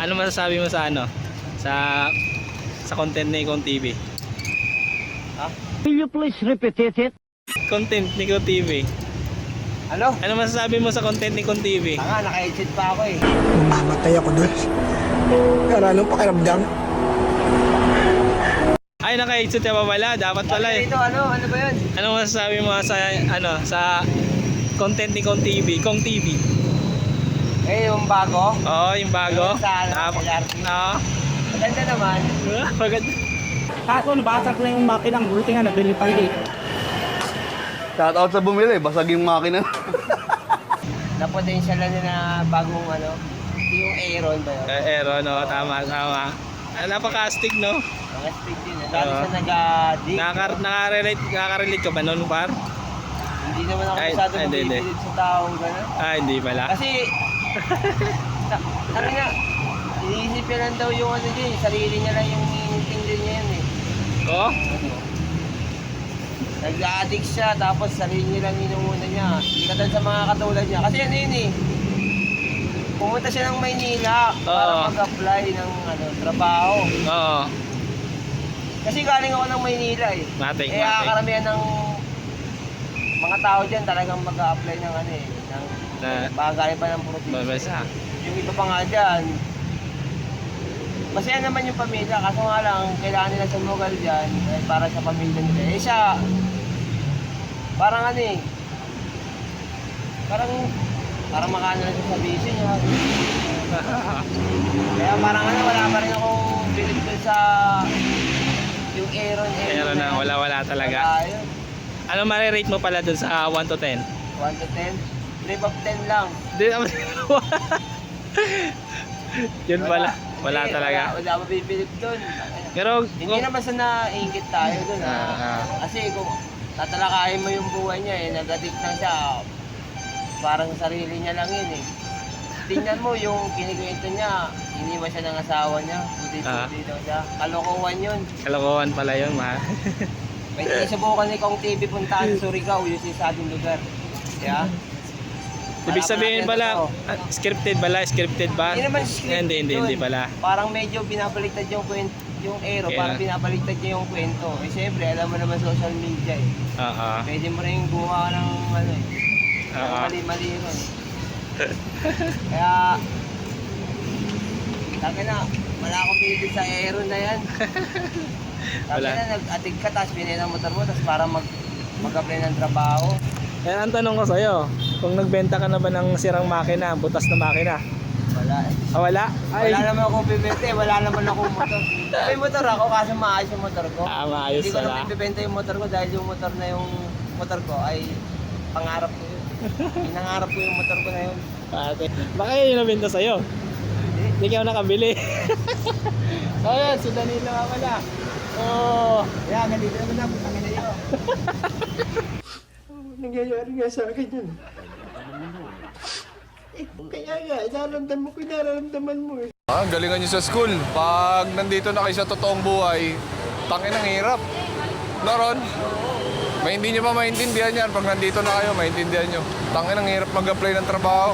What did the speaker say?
Ano masasabi mo sa ano? Sa content ni Kong TV? Ha? Will you please repeat it? Content ni Kong TV. Ano? Ano masasabi mo sa content ni Kong TV? Tanga, naka-headset pa ako eh. Mamamatay ako doon. Pero anong pakiramdam? Ay, naka-headset ka pa pala. Dapat pala eh. Dito, ano ba yun? Ano masasabi mo sa content ni Kong TV? Kong TV. Eh, yung bago. Oo, yung bago. Yung sa LRT. Oo. Maganda naman. Maganda. Kaso nabasag na yung makinang buti nga nabili pa rin. Shout out sa bumili, basag yung makina. Na-potential na nila bagong ano. Yung Aeron ba yun? Aeron, no? Tama. Napaka-astig, no? Mga speed din. Dati siya nag-dig. Nakaka-relate ka ba noon, par? Hindi naman ako Ay, masyado hindi. mabibilid sa taong gano'n. Ah, hindi pala. Kasi, sabi nga, iniisip niya lang daw yung ano dyan, sarili niya lang yung inintindi niya yan eh. Oo? Nag-addict siya, tapos sarili niya lang inumuna niya. Hindi ka sa mga katulad niya. Kasi ano yun eh, pumunta siya ng Maynila para Oo. mag-apply ng ano, trabaho. Oo. Kasi galing ako ng Maynila eh. Matik. Karamihan ng mga tao dyan talagang mag-a-apply ng ano eh, ng bagay pa ng probinsya. Babasa. Yung iba pa nga dyan, masaya naman yung pamilya, kaso nga lang, kailangan nila sumugal dyan para sa pamilya nila. Eh siya, parang ano eh, parang makaano na siya sa vision niya. Kaya parang ano, wala pa rin akong bilib dun sa yung Aeron. Aeron na, wala talaga. Wala yun. Ano marirate mo pala dun sa 1 to 10? 1 to 10? 3 of 10 lang. Yun pala. Wala Hindi, talaga. Wala mabibilib dun. Pero Hindi naman sa naingit tayo dun Kasi kung tatalakayin mo yung buhay niya nag-addict na siya. Parang sarili niya lang yun eh. Tingnan mo yung kinikwento niya, iniwan siya ng asawa niya. Buti-buti daw siya. Kalokohan yun. kalokohan pala yun, ma. Pwede subukan ni Kong TV puntahan sa Surigao, yung sinasabing lugar. Yeah? Ibig sabihin pala, scripted ba? Hindi naman scripted Hindi pala. Parang medyo binabaliktad yung kwento, yung Aero, Kaya parang binabaliktad niya yung kwento. Eh siyempre, alam mo naman social media eh. Oo. Pwede mo rin gumawa ng ano eh. Oo. Mali-mali rin. Kaya, sabi na, wala akong pinili sa Aero na yan. Sabi Wala. na, nag-atig ka, tapos pinili ng motor mo, tapos para mag-apply ng trabaho. Eh, ang tanong ko sa'yo, kung nagbenta ka na ba ng sirang makina, butas na makina? Wala eh. Ah, wala? Wala naman akong bibenta eh, wala naman akong motor. May motor ako, kaso maayos yung motor ko. Ah, maayos Hindi ko pala. na bibenta yung motor ko dahil yung motor ko ay pangarap ko yun. Pinangarap ko yung motor ko na yun. Ate, baka yun yung nabenta sa'yo. Hindi ka nakabili. So yan, si Danilo nga pala. Oh, Kaya, ganito naman na, putangin na yun. Nangyayari nga sa akin yun. Kaya nga, nararamdaman mo eh. Galingan nyo sa school. Pag nandito na kayo sa totoong buhay, tangin ang hirap. Naron, may hindi nyo pa maintindihan yan. Pag nandito na kayo, maintindihan nyo. Tangin ang hirap mag-apply ng trabaho.